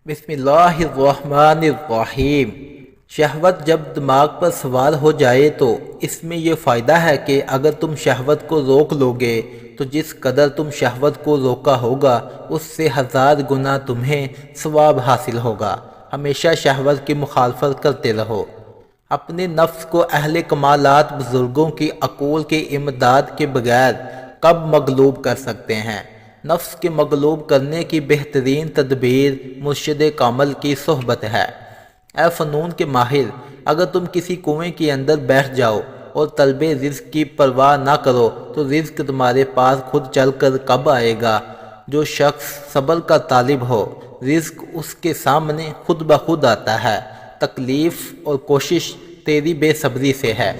بسم اللہ الرحمن الرحیم۔ شہوت جب دماغ پر سوار ہو جائے تو اس میں یہ فائدہ ہے کہ اگر تم شہوت کو روک لو گے تو جس قدر تم شہوت کو روکا ہوگا اس سے 1000 گنا تمہیں ثواب حاصل ہوگا۔ ہمیشہ شہوت کی مخالفت کرتے رہو۔ اپنے نفس کو اہل کمالات بزرگوں کی عقول کے امداد کے بغیر کب مغلوب کر سکتے ہیں؟ نفس کے مغلوب کرنے کی بہترین تدبیر مرشد کامل کی صحبت ہے۔ اے فنون کے ماہر، اگر تم کسی کنویں کے اندر بیٹھ جاؤ اور طلب رزق کی پرواہ نہ کرو تو رزق تمہارے پاس خود چل کر کب آئے گا؟ جو شخص صبر کا طالب ہو، رزق اس کے سامنے خود بخود آتا ہے۔ تکلیف اور کوشش تیری بے صبری سے ہے۔